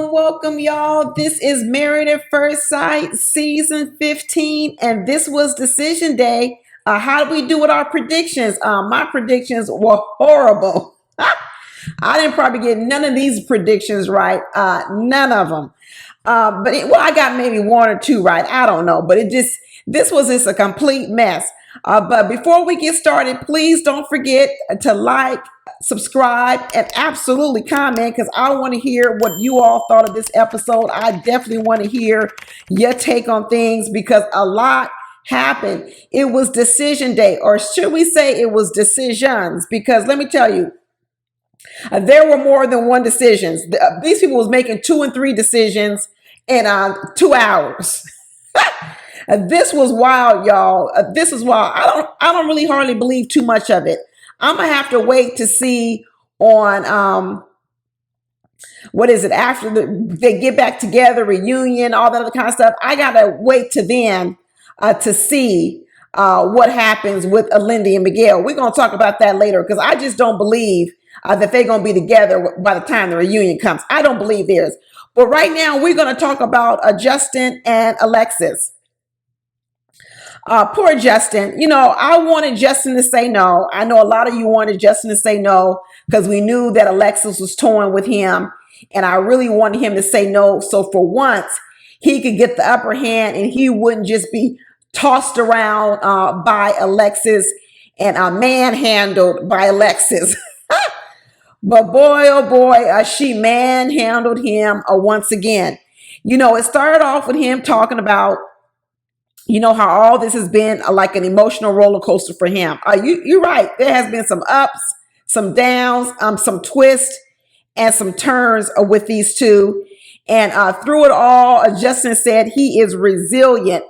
Welcome, y'all. This is Married at First Sight, season 15, and this was decision day. How did we do with our predictions? My predictions were horrible. I didn't probably get none of these predictions right. None of them. I got maybe one or two right. I don't know, but this was just a complete mess. But before we get started, please don't forget to like, subscribe, and absolutely comment, because I want to hear what you all thought of this episode. I definitely want to hear your take on things because a lot happened. It was decision day, or should we say it was decisions? Because let me tell you, there were more than one decisions. These people was making 2 and 3 decisions in 2 hours. This was wild, y'all. This is wild. I don't really hardly believe too much of it. I'm gonna have to wait to see on what is it after they get back together, reunion, all that other kind of stuff. I gotta wait to then to see what happens with Lindy and Miguel. We're gonna talk about that later because I just don't believe that they're gonna be together by the time the reunion comes. I don't believe theirs. But right now we're gonna talk about Justin and Alexis. Poor Justin. You know, I wanted Justin to say no. I know a lot of you wanted Justin to say no because we knew that Alexis was toying with him. And I really wanted him to say no. So for once, he could get the upper hand and he wouldn't just be tossed around by Alexis and manhandled by Alexis. But boy, oh boy, she manhandled him once again. You know, it started off with him talking about how all this has been like an emotional roller coaster for him. You're right. There has been some ups, some downs, some twists, and some turns with these two. And through it all, Justin said he is resilient.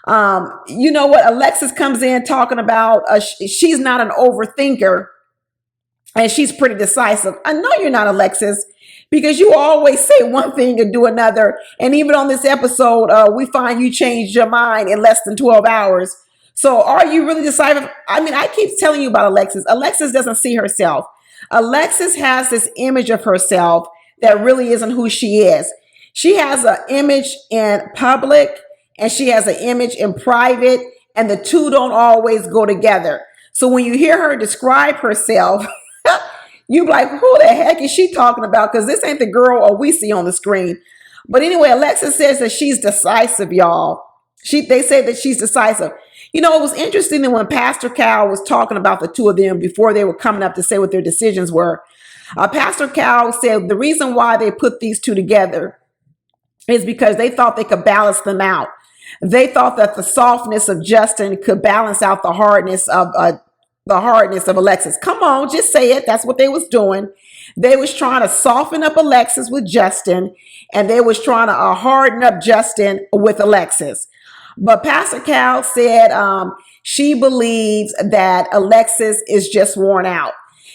You know what? Alexis comes in talking about she's not an overthinker and she's pretty decisive. I know you're not, Alexis, because you always say one thing and do another. And even on this episode, we find you changed your mind in less than 12 hours. So are you really decisive? I mean, I keep telling you about Alexis. Alexis doesn't see herself. Alexis has this image of herself that really isn't who she is. She has an image in public and she has an image in private, and the two don't always go together. So when you hear her describe herself, you be like, who the heck is she talking about? Because this ain't the girl we see on the screen. But anyway, Alexis says that she's decisive, y'all. They say that she's decisive. You know, it was interesting that when Pastor Cal was talking about the two of them before they were coming up to say what their decisions were, Pastor Cal said the reason why they put these two together is because they thought they could balance them out. They thought that the softness of Justin could balance out the hardness of Alexis. Come on, just say it. That's what they was doing. They was trying to soften up Alexis with Justin, and they was trying to harden up Justin with Alexis. But Pastor Cal said she believes that Alexis is just worn out.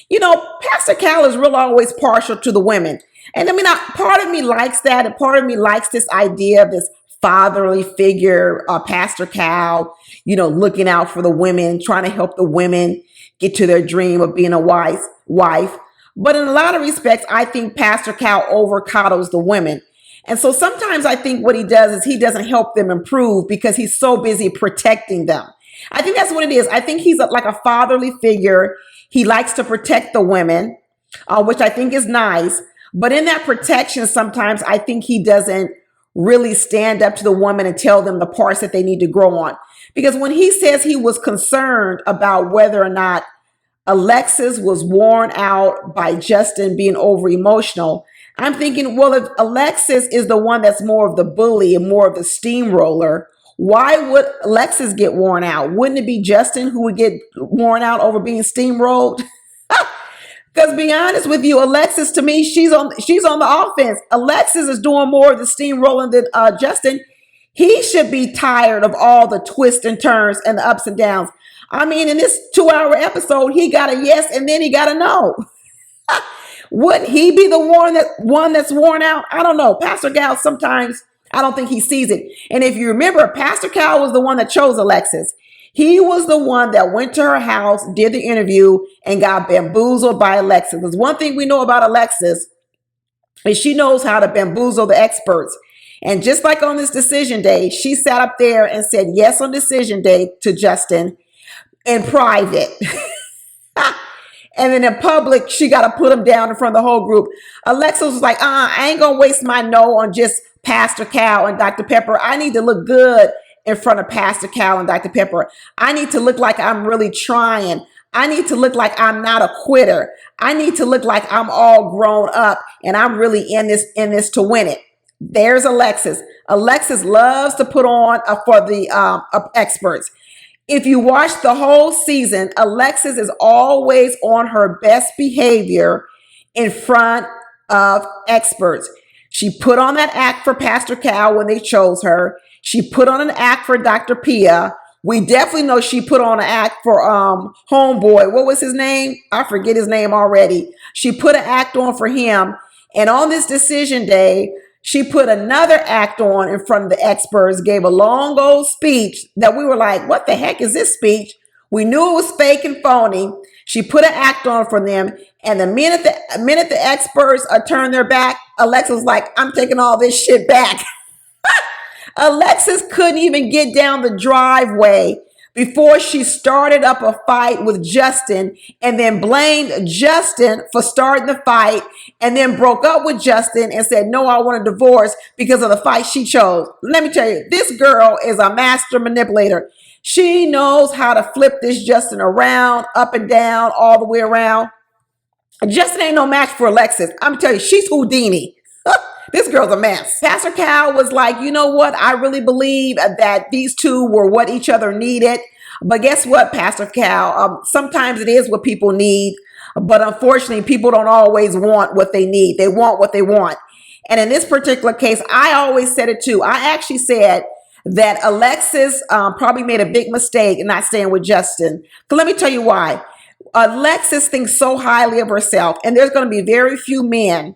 You know, Pastor Cal is really always partial to the women. And I mean, part of me likes that, and part of me likes this idea of this fatherly figure, Pastor Cal, looking out for the women, trying to help the women get to their dream of being a wife. But in a lot of respects, I think Pastor Cal overcoddles the women. And so sometimes I think what he does is he doesn't help them improve because he's so busy protecting them. I think that's what it is. I think he's like a fatherly figure. He likes to protect the women, which I think is nice. But in that protection, sometimes I think he doesn't really stand up to the woman and tell them the parts that they need to grow on. Because when he says he was concerned about whether or not Alexis was worn out by Justin being over emotional, I'm thinking, well, if Alexis is the one that's more of the bully and more of the steamroller, why would Alexis get worn out? Wouldn't it be Justin who would get worn out over being steamrolled? Because be honest with you, Alexis, to me, she's on the offense. Alexis is doing more of the steamrolling than Justin. He should be tired of all the twists and turns and the ups and downs. I mean, in this 2 hour episode, he got a yes and then he got a no. Wouldn't he be the one that's worn out? I don't know. Pastor Cal, sometimes I don't think he sees it. And if you remember, Pastor Cal was the one that chose Alexis. He was the one that went to her house, did the interview, and got bamboozled by Alexis. There's one thing we know about Alexis, is she knows how to bamboozle the experts. And just like on this decision day, she sat up there and said yes on decision day to Justin in private. And then in public, she got to put him down in front of the whole group. Alexis was like, I ain't going to waste my no on just Pastor Cal and Dr. Pepper. I need to look good in front of Pastor Cal and Dr. Pepper. I need to look like I'm really trying. I need to look like I'm not a quitter. I need to look like I'm all grown up and I'm really in this to win it. There's Alexis. Alexis loves to put on for the experts. If you watch the whole season, Alexis is always on her best behavior in front of experts. She put on that act for Pastor Cal when they chose her. She put on an act for Dr. Pia. We definitely know she put on an act for homeboy. What was his name? I forget his name already. She put an act on for him. And on this decision day, she put another act on in front of the experts, gave a long old speech that we were like, what the heck is this speech? We knew it was fake and phony. She put an act on for them. And the minute the experts turned their back, Alexis was like, I'm taking all this shit back. Alexis couldn't even get down the driveway before she started up a fight with Justin and then blamed Justin for starting the fight and then broke up with Justin and said, no, I want a divorce because of the fight she chose. Let me tell you, this girl is a master manipulator. She knows how to flip this Justin around, up and down, all the way around. Justin ain't no match for Alexis. I'm telling you, she's Houdini. This girl's a mess. Pastor Cal was like, you know what? I really believe that these two were what each other needed. But guess what, Pastor Cal? Sometimes it is what people need. But unfortunately, people don't always want what they need. They want what they want. And in this particular case, I always said it too. I actually said that Alexis probably made a big mistake in not staying with Justin. But let me tell you why. Alexis thinks so highly of herself. And there's going to be very few men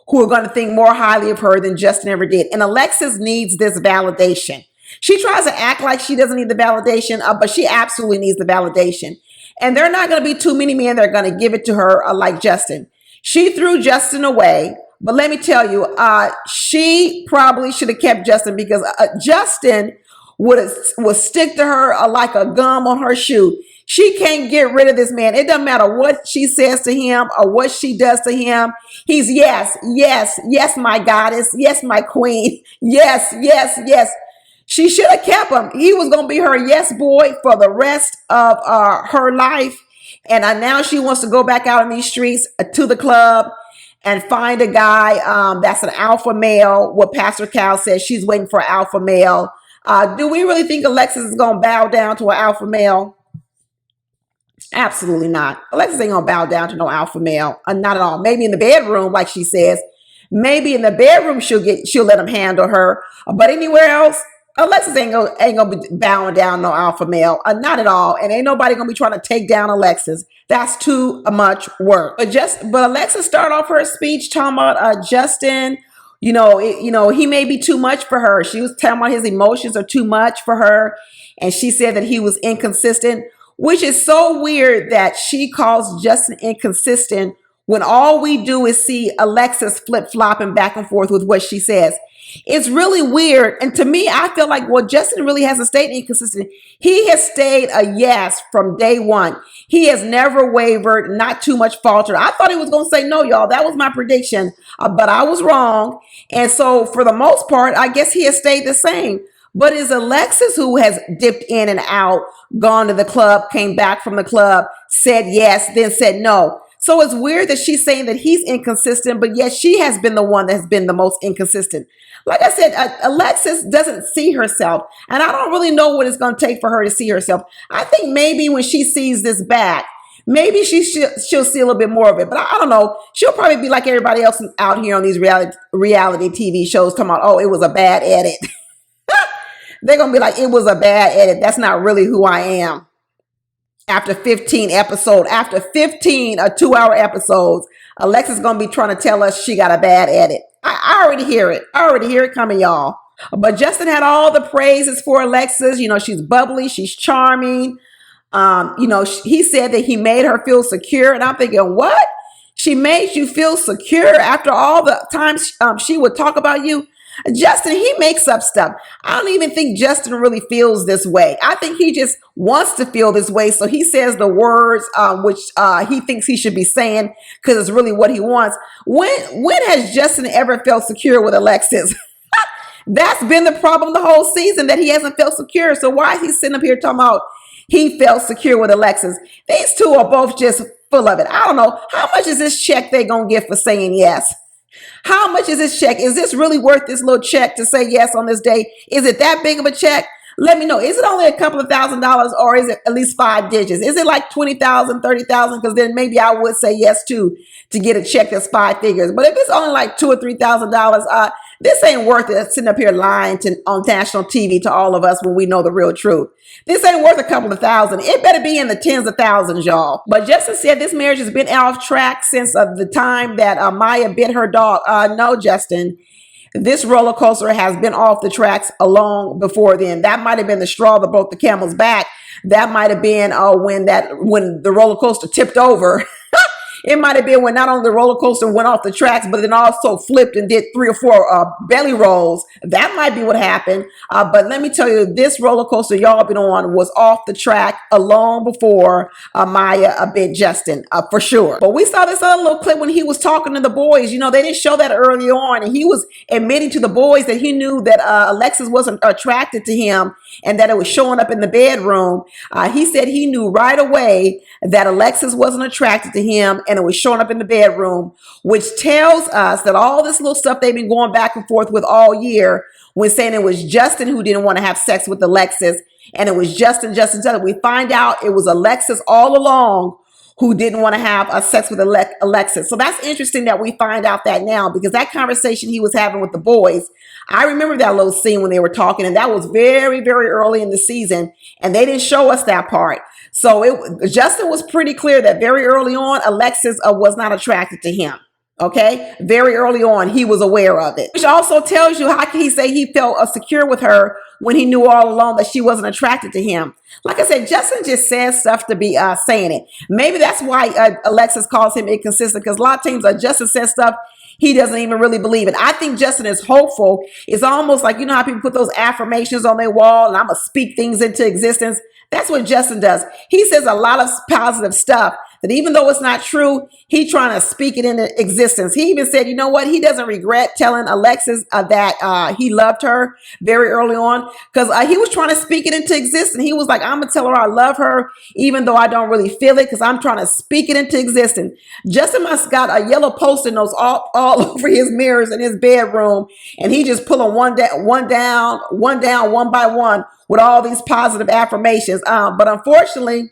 who are going to think more highly of her than Justin ever did. And Alexis needs this validation. She tries to act like she doesn't need the validation, but she absolutely needs the validation. And there are not going to be too many men that are going to give it to her like Justin. She threw Justin away, but let me tell you, she probably should have kept Justin because Justin would stick to her like a gum on her shoe. She can't get rid of this man. It doesn't matter what she says to him or what she does to him. He's yes, yes, yes, my goddess. Yes, my queen. Yes, yes, yes. She should have kept him. He was going to be her yes boy for the rest of her life. And now she wants to go back out in these streets to the club and find a guy that's an alpha male. What Pastor Cal says, she's waiting for an alpha male. Do we really think Alexis is going to bow down to an alpha male? Absolutely not. Alexis ain't gonna bow down to no alpha male. Not at all. Maybe in the bedroom, like she says. Maybe in the bedroom she'll let him handle her. But anywhere else, Alexis ain't gonna be bowing down no alpha male. Not at all. And ain't nobody gonna be trying to take down Alexis. That's too much work. But Alexis started off her speech talking about Justin. He may be too much for her. She was telling about his emotions are too much for her. And she said that he was inconsistent, which is so weird that she calls Justin inconsistent when all we do is see Alexis flip-flopping back and forth with what she says. It's really weird. And to me, I feel like, well, Justin really hasn't stayed inconsistent. He has stayed a yes from day one. He has never wavered, not too much faltered. I thought he was going to say no, y'all. That was my prediction, but I was wrong. And so for the most part, I guess he has stayed the same. But it's Alexis who has dipped in and out, gone to the club, came back from the club, said yes, then said no. So it's weird that she's saying that he's inconsistent, but yet she has been the one that has been the most inconsistent. Like I said, Alexis doesn't see herself, and I don't really know what it's going to take for her to see herself. I think maybe when she sees this back, Maybe she'll see a little bit more of it, but I don't know. She'll probably be like everybody else out here on these reality TV shows, talking about, oh, it was a bad edit. They're gonna be like, it was a bad edit. That's not really who I am. After 15 episodes, after 15 2-hour episodes, Alexis gonna be trying to tell us she got a bad edit. I already hear it. I already hear it coming, y'all. But Justin had all the praises for Alexis. You know, she's bubbly, she's charming. He said that he made her feel secure. And I'm thinking, what? She made you feel secure after all the times she would talk about you? Justin, he makes up stuff. I don't even think Justin really feels this way. I think he just wants to feel this way. So he says the words which he thinks he should be saying because it's really what he wants. When has Justin ever felt secure with Alexis? That's been the problem the whole season, that he hasn't felt secure. So why is he sitting up here talking about he felt secure with Alexis? These two are both just full of it. I don't know. How much is this check they going to get for saying yes? How much is this check? Is this really worth this little check to say yes on this day? Is it that big of a check? Let me know. Is it only a couple of $1,000s, or is it at least 5 digits? Is it like 20,000, 30,000? Because then maybe I would say yes to get a check that's 5 figures. But if it's only like $2,000 or $3,000, this ain't worth it sitting up here lying on national TV to all of us when we know the real truth. This ain't worth a couple of thousand. It better be in the tens of thousands, y'all. But Justin said this marriage has been off track since the time that Maya bit her dog. No, Justin. This roller coaster has been off the tracks long before then. That might have been the straw that broke the camel's back. That might have been when the roller coaster tipped over. It might have been when not only the roller coaster went off the tracks, but then also flipped and did 3 or 4 belly rolls. That might be what happened. But let me tell you, this roller coaster y'all been on was off the track long before Maya bit Justin, for sure. But we saw this other little clip when he was talking to the boys. You know, they didn't show that early on. And he was admitting to the boys that he knew that Alexis wasn't attracted to him and that it was showing up in the bedroom. He said he knew right away that Alexis wasn't attracted to him, and it was showing up in the bedroom, which tells us that all this little stuff they've been going back and forth with all year, when saying it was Justin who didn't want to have sex with Alexis, and it was Justin. We find out it was Alexis all along who didn't want to have a sex with Alexis. So that's interesting that we find out that now, because that conversation he was having with the boys, I remember that little scene when they were talking, and that was very, very early in the season, and they didn't show us that part. So Justin was pretty clear that very early on, Alexis was not attracted to him. Okay, very early on, he was aware of it, which also tells you, how can he say he felt secure with her when he knew all along that she wasn't attracted to him? Like I said, Justin just says stuff to be saying it. Maybe that's why Alexis calls him inconsistent, because a lot of times Justin says stuff he doesn't even really believe it. I think Justin is hopeful. It's almost like, you know how people put those affirmations on their wall, and I'm going to speak things into existence. That's what Justin does. He says a lot of positive stuff that even though it's not true, he's trying to speak it into existence. He even said, you know what? He doesn't regret telling Alexis that he loved her very early on, because he was trying to speak it into existence. He was like, I'm going to tell her I love her, even though I don't really feel it, because I'm trying to speak it into existence. Justin must got a yellow post-it notes all over his mirrors in his bedroom, and he just pulling one down, one by one, with all these positive affirmations. But unfortunately,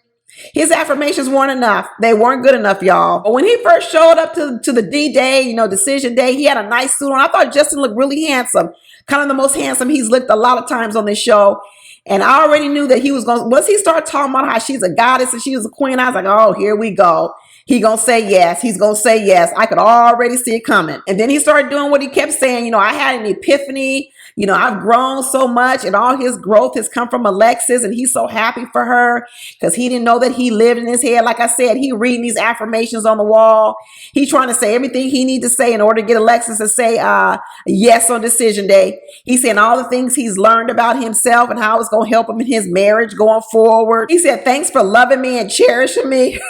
his affirmations weren't enough. They weren't good enough, y'all. But when he first showed up to the D-Day, decision day, he had a nice suit on. I thought Justin looked really handsome. Kind of the most handsome he's looked a lot of times on this show. And I already knew that he was going to, once he started talking about how she's a goddess and she was a queen, I was like, oh, here we go. He gonna say yes. He's gonna say yes. I could already see it coming. And then he started doing what he kept saying. I had an epiphany. I've grown so much, and all his growth has come from Alexis, and he's so happy for her because he didn't know that he lived in his head. Like I said, he reading these affirmations on the wall. He's trying to say everything he needs to say in order to get Alexis to say yes on decision day. He's saying all the things he's learned about himself and how it's going to help him in his marriage going forward. He said, thanks for loving me and cherishing me.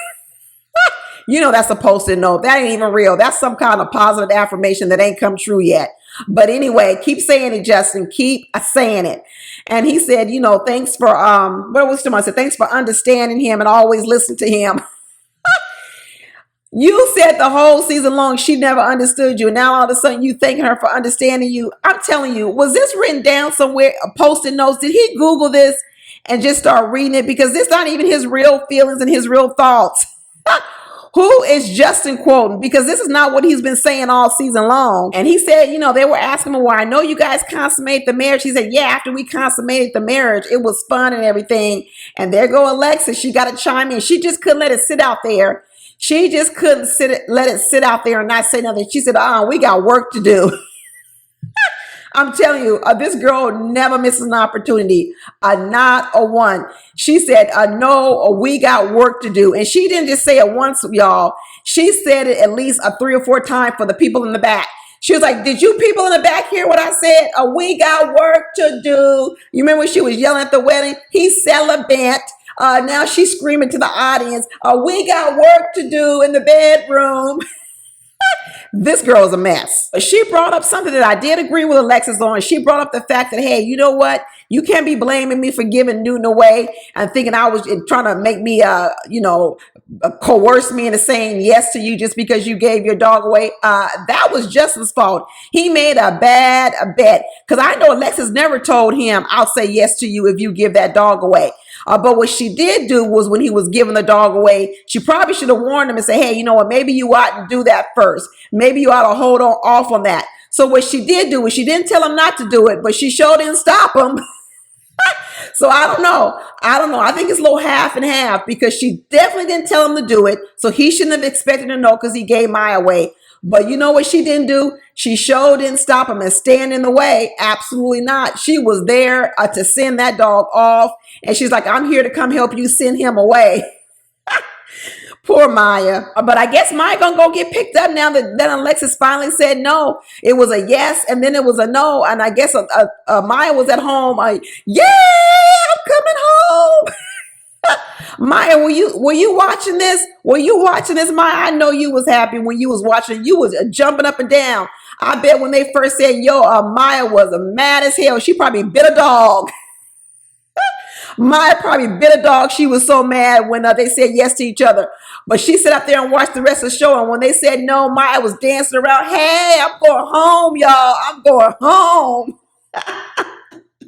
That's a post-it note. That ain't even real. That's some kind of positive affirmation that ain't come true yet. But anyway, keep saying it, Justin. Keep saying it. And he said, thanks for, what was I said? Thanks for understanding him and always listen to him. You said the whole season long she never understood you. And now all of a sudden you thanking her for understanding you. I'm telling you, was this written down somewhere, post-it notes? Did he Google this and just start reading it? Because this not even his real feelings and his real thoughts. Who is Justin quoting? Because this is not what he's been saying all season long. And he said, they were asking him, well, I know you guys consummated the marriage. He said, yeah, after we consummated the marriage, it was fun and everything. And there go Alexis. She got to chime in. She just couldn't let it sit out there. She just couldn't let it sit out there and not say nothing. She said, we got work to do. I'm telling you, this girl never misses an opportunity. Not a one. She said, no, we got work to do. And she didn't just say it once, y'all. She said it at least 3 or 4 times for the people in the back. She was like, did you people in the back hear what I said? We got work to do. You remember when she was yelling at the wedding? He's celibate. Now she's screaming to the audience, we got work to do in the bedroom. This girl is a mess. She brought up something that I did agree with Alexis on. She brought up the fact that, hey, you know what? You can't be blaming me for giving Newton away and thinking I was trying to make me, coerce me into saying yes to you just because you gave your dog away. That was Justin's fault. He made a bad bet because I know Alexis never told him, I'll say yes to you if you give that dog away. But what she did do was when he was giving the dog away, she probably should have warned him and said, hey, you know what? Maybe you ought to do that first. Maybe you ought to hold on off on that. So what she did do was she didn't tell him not to do it, but she sure didn't stop him. So I don't know. I think it's a little half and half because she definitely didn't tell him to do it. So he shouldn't have expected to know because he gave Maya away. But you know what she didn't do? She sure didn't stop him and stand in the way. Absolutely not. She was there to send that dog off. And she's like, I'm here to come help you send him away. Poor Maya. But I guess Maya gonna go get picked up now that Alexis finally said no. It was a yes and then it was a no. And I guess Maya was at home. Yeah, I'm coming home. Maya, were you watching this? Were you watching this, Maya? I know you was happy when you was watching. You was jumping up and down. I bet when they first said, Maya was mad as hell. She probably bit a dog. Maya probably bit a dog. She was so mad when they said yes to each other. But she sat up there and watched the rest of the show. And when they said no, Maya was dancing around. Hey, I'm going home, y'all. I'm going home.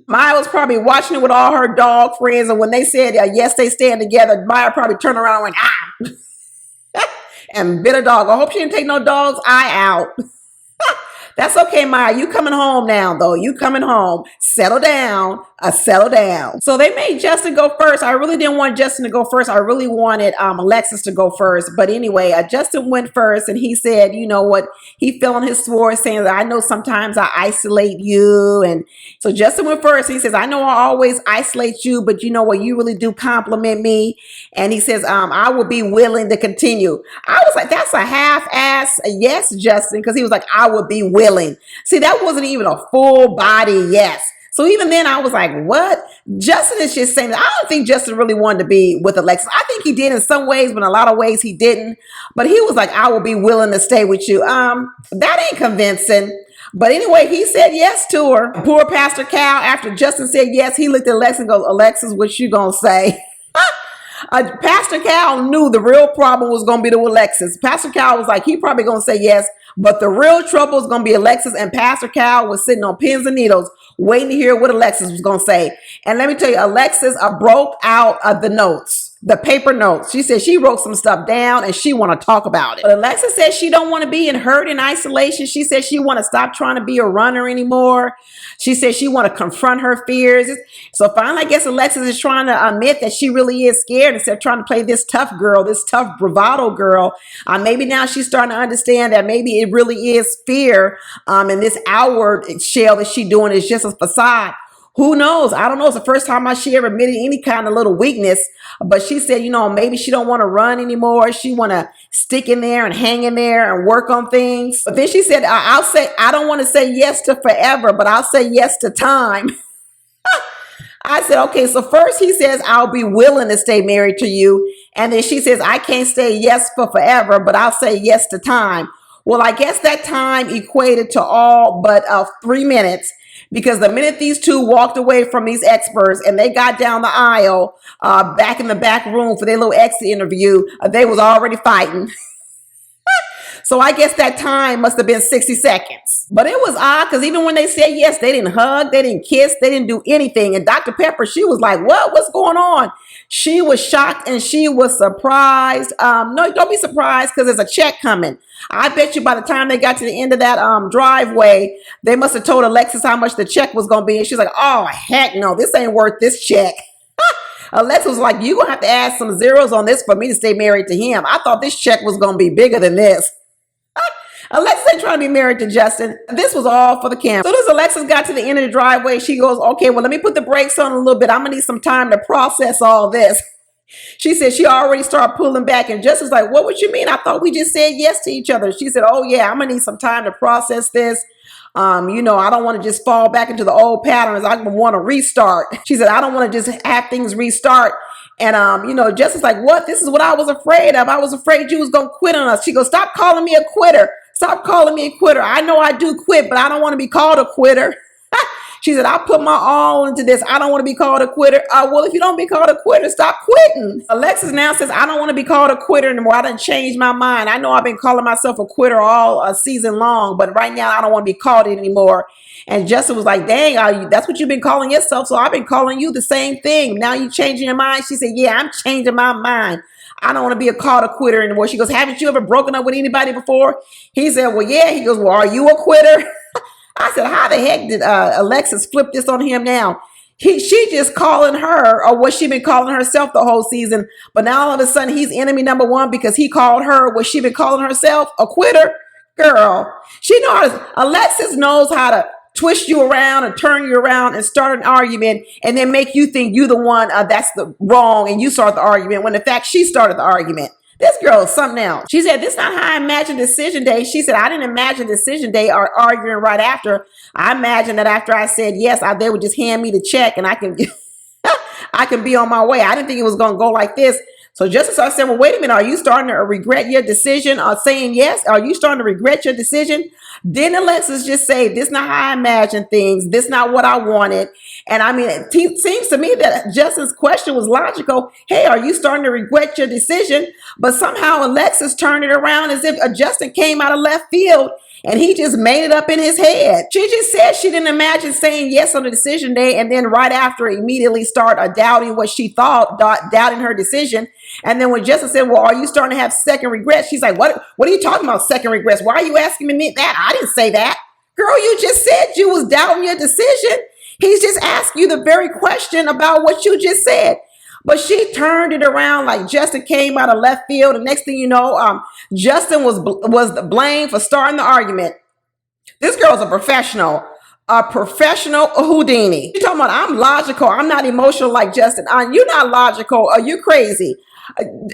Maya was probably watching it with all her dog friends. And when they said, yes, they stand together, Maya probably turned around and went, ah, and bit a dog. I hope she didn't take no dog's eye out. That's okay, Maya. You coming home now, though. You coming home. Settle down. Settle down. So they made Justin go first. I really didn't want Justin to go first. I really wanted Alexis to go first. But anyway, Justin went first and he said, you know what? He fell on his sword saying that I know sometimes I isolate you. And so Justin went first. He says, I know I always isolate you, but you know what? You really do compliment me. And he says, I will be willing to continue. I was like, that's a half-ass yes, Justin, because he was like, I would be willing. See, that wasn't even a full body yes. So even then I was like, what? Justin is just saying that. I don't think Justin really wanted to be with Alexis. I think he did in some ways, but in a lot of ways he didn't. But he was like, I will be willing to stay with you. That ain't convincing. But anyway, he said yes to her. Poor Pastor Cal, after Justin said yes, he looked at Alexis and goes, Alexis, what you gonna say? Pastor Cal knew the real problem was going to be to Alexis. Pastor Cal was like, he probably going to say yes, but the real trouble is going to be Alexis, and Pastor Cal was sitting on pins and needles waiting to hear what Alexis was going to say. And let me tell you, Alexis broke out of the notes, the paper notes. She said she wrote some stuff down and she want to talk about it. But Alexis said she don't want to be in hurt and isolation. She said she want to stop trying to be a runner anymore. She said she want to confront her fears. So finally, I guess Alexis is trying to admit that she really is scared instead of trying to play this tough girl, this tough bravado girl. Maybe now she's starting to understand that maybe it really is fear. And this outward shell that she's doing is just a facade. Who knows? I don't know. It's the first time she ever admitted any kind of little weakness. But she said, maybe she don't want to run anymore. She want to stick in there and hang in there and work on things. But then she said, I don't want to say yes to forever, but I'll say yes to time. I said, okay, so first he says, I'll be willing to stay married to you. And then she says, I can't say yes for forever, but I'll say yes to time. Well, I guess that time equated to all but 3 minutes. Because the minute these two walked away from these experts and they got down the aisle back in the back room for their little exit interview, they was already fighting. So I guess that time must have been 60 seconds. But it was odd because even when they said yes, they didn't hug, they didn't kiss, they didn't do anything. And Dr. Pepper, she was like, what? What's going on? She was shocked and she was surprised. No, don't be surprised because there's a check coming. I bet you by the time they got to the end of that driveway, they must have told Alexis how much the check was going to be. And she's like, oh, heck no, this ain't worth this check. Alexis was like, you're going to have to add some zeros on this for me to stay married to him. I thought this check was going to be bigger than this. Alexis ain't trying to be married to Justin. This was all for the camera. So as Alexis got to the end of the driveway, she goes, okay, well, let me put the brakes on a little bit. I'm going to need some time to process all this. She said she already started pulling back, and Justin's like, what would you mean? I thought we just said yes to each other. She said, oh yeah, I'm going to need some time to process this. I don't want to just fall back into the old patterns. I want to restart. She said, I don't want to just have things restart. And, Justin's like, what? This is what I was afraid of. I was afraid you was going to quit on us. She goes, stop calling me a quitter. Stop calling me a quitter. I know I do quit, but I don't want to be called a quitter. She said, I put my all into this. I don't want to be called a quitter. Well, if you don't be called a quitter, stop quitting. Alexis now says, I don't want to be called a quitter anymore. I done changed my mind. I know I've been calling myself a quitter all season long, but right now I don't want to be called it anymore. And Justin was like, dang, that's what you've been calling yourself. So I've been calling you the same thing. Now you changing your mind? She said, yeah, I'm changing my mind. I don't want to be called a quitter anymore. She goes, haven't you ever broken up with anybody before? He said, well, yeah. He goes, well, are you a quitter? I said, how the heck did Alexis flip this on him now? She just calling her, or what she been calling herself the whole season. But now all of a sudden he's enemy number one because he called her what she been calling herself, a quitter. Girl, Alexis knows how to twist you around and turn you around and start an argument and then make you think you the one that's the wrong and you start the argument when in fact she started the argument. This girl is something else. She said, this is not how I imagined decision day. She said, I didn't imagine decision day or arguing right after. I imagined that after I said yes, they would just hand me the check and I can I can be on my way. I didn't think it was going to go like this. So Justice started saying, well, wait a minute. Are you starting to regret your decision or saying yes? Are you starting to regret your decision? Didn't Alexis just say, this is not how I imagined things. This is not what I wanted. And I mean, it seems to me that Justin's question was logical. Hey, are you starting to regret your decision? But somehow Alexis turned it around as if Justin came out of left field and he just made it up in his head. She just said she didn't imagine saying yes on the decision day and then right after immediately start doubting what she thought, doubting her decision. And then when Justin said, well, are you starting to have second regrets? She's like, what are you talking about second regrets? Why are you asking me that? I didn't say that. Girl, you just said you was doubting your decision. He's just asking you the very question about what you just said. But she turned it around like Justin came out of left field. And next thing you know, Justin was blamed for starting the argument. This girl's a professional Houdini. You're talking about I'm logical. I'm not emotional like Justin. You're not logical. Are you crazy?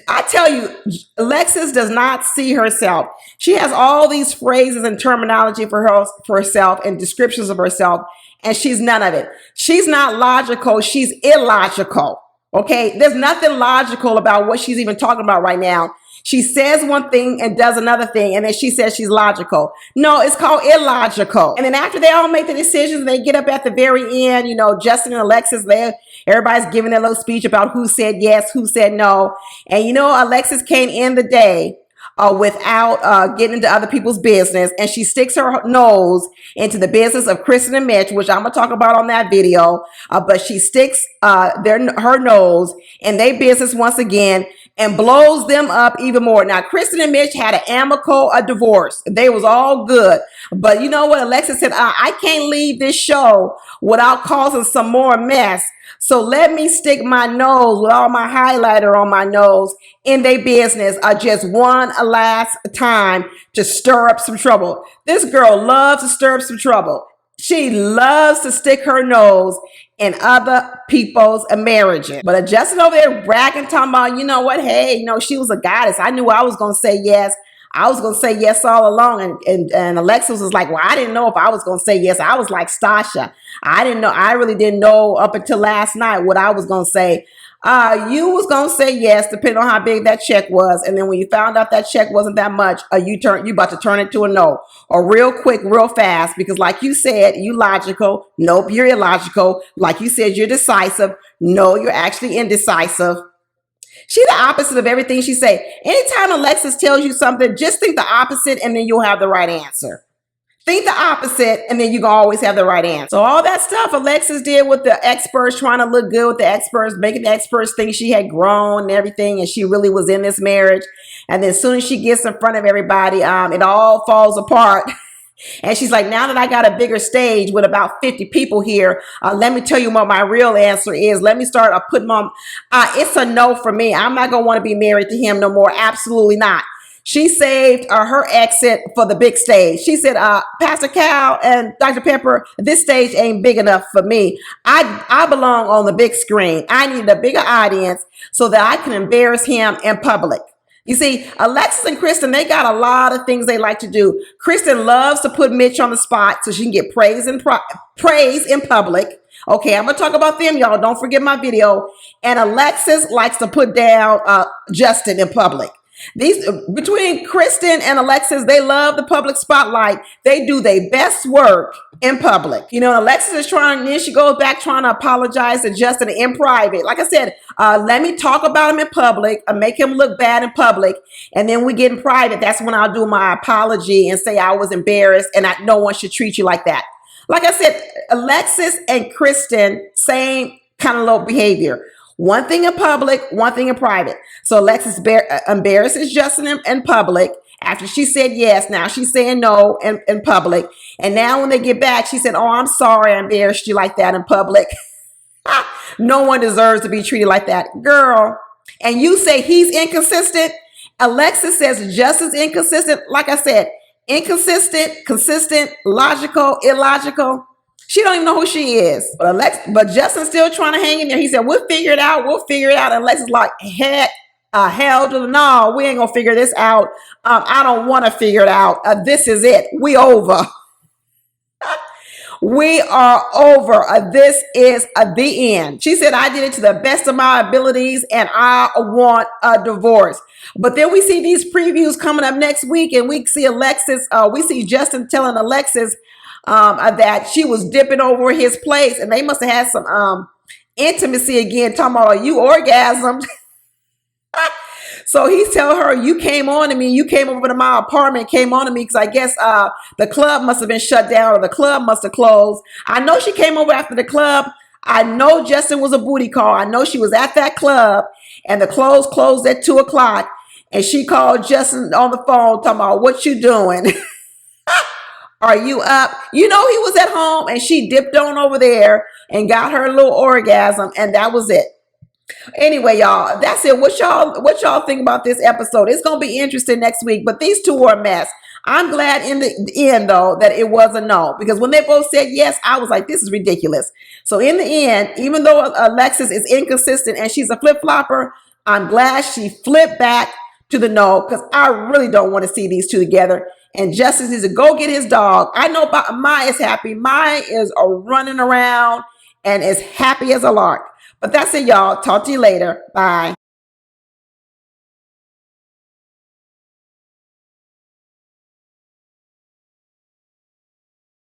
I tell you, Alexis does not see herself. She has all these phrases and terminology for herself and descriptions of herself, and she's none of it. She's not logical. She's illogical. Okay, there's nothing logical about what she's even talking about right now. She says one thing and does another thing, and then she says she's logical. No, it's called illogical. And then after they all make the decisions, they get up at the very end, Justin and Alexis, everybody's giving their little speech about who said yes, who said no. And Alexis can't end the day without getting into other people's business. And she sticks her nose into the business of Kristen and Mitch, which I'm going to talk about on that video. But she sticks her nose in their business once again and blows them up even more. Now, Kristen and Mitch had an amicable divorce. They was all good. But you know what? Alexis said, I can't leave this show without causing some more mess. So let me stick my nose with all my highlighter on my nose in their business just one last time to stir up some trouble. This girl loves to stir up some trouble. She loves to stick her nose in other people's marriages. But Justin over there bragging, talking about, you know what? Hey, she was a goddess. I knew I was going to say yes. I was going to say yes all along. And Alexis was like, well, I didn't know if I was going to say yes. I was like Stasha. I didn't know. I really didn't know up until last night what I was going to say. You was going to say yes, depending on how big that check was. And then when you found out that check wasn't that much, you about to turn it to a no, or real quick, real fast, because like you said, you logical. Nope, you're illogical. Like you said, you're decisive. No, you're actually indecisive. She the opposite of everything she say. Anytime Alexis tells you something, just think the opposite and then you'll have the right answer. Think the opposite, and then you can always have the right answer. So all that stuff Alexis did with the experts, trying to look good with the experts, making the experts think she had grown and everything, and she really was in this marriage. And then as soon as she gets in front of everybody, it all falls apart. And she's like, now that I got a bigger stage with about 50 people here, let me tell you what my real answer is. Let me start putting on. It's a no for me. I'm not going to want to be married to him no more. Absolutely not. She saved her exit for the big stage. She said, Pastor Cal and Dr. Pepper, this stage ain't big enough for me. I belong on the big screen. I need a bigger audience so that I can embarrass him in public. You see, Alexis and Kristen, they got a lot of things they like to do. Kristen loves to put Mitch on the spot so she can get praise in public. Okay, I'm going to talk about them, y'all. Don't forget my video. And Alexis likes to put down Justin in public. These between Kristen and Alexis, they love the public spotlight. They do their best work in public. You know, Alexis is trying, then she goes back trying to apologize to Justin in private. Like I said, let me talk about him in public, make him look bad in public, and then we get in private. That's when I'll do my apology and say I was embarrassed and no one should treat you like that. Like I said, Alexis and Kristen, same kind of low behavior. One thing in public, one thing in private. So Alexis embarrasses Justin in public. After she said yes, now she's saying no in public. And now when they get back, she said, oh, I'm sorry I embarrassed you like that in public. No one deserves to be treated like that. Girl, and you say he's inconsistent. Alexis says Justin's inconsistent. Like I said, inconsistent, consistent, logical, illogical. She don't even know who she is. But Justin's still trying to hang in there. He said, we'll figure it out. We'll figure it out. And Alexis like, hell to the no. We ain't going to figure this out. I don't want to figure it out. This is it. We over. We are over. This is the end. She said, I did it to the best of my abilities and I want a divorce. But then we see these previews coming up next week and we see Alexis, we see Justin telling Alexis that she was dipping over his place and they must have had some intimacy again, talking about, you orgasmed. So he's telling her, you came on to me, you came over to my apartment, came on to me because I guess the club must have been shut down or the club must have closed. I know she came over after the club. I know Justin was a booty call. I know she was at that club and the clothes closed at 2:00 and she called Justin on the phone talking about, what you doing? Are you up? You know, he was at home and she dipped on over there and got her little orgasm and that was it. Anyway, y'all, that's it. What y'all think about this episode? It's going to be interesting next week, but these two are a mess. I'm glad in the end, though, that it was a no, because when they both said yes, I was like, this is ridiculous. So in the end, even though Alexis is inconsistent and she's a flip-flopper, I'm glad she flipped back to the no, because I really don't want to see these two together. And Justice needs to go get his dog. I know Maya is happy. Maya is running around and as happy as a lark. But that's it, y'all. Talk to you later. Bye.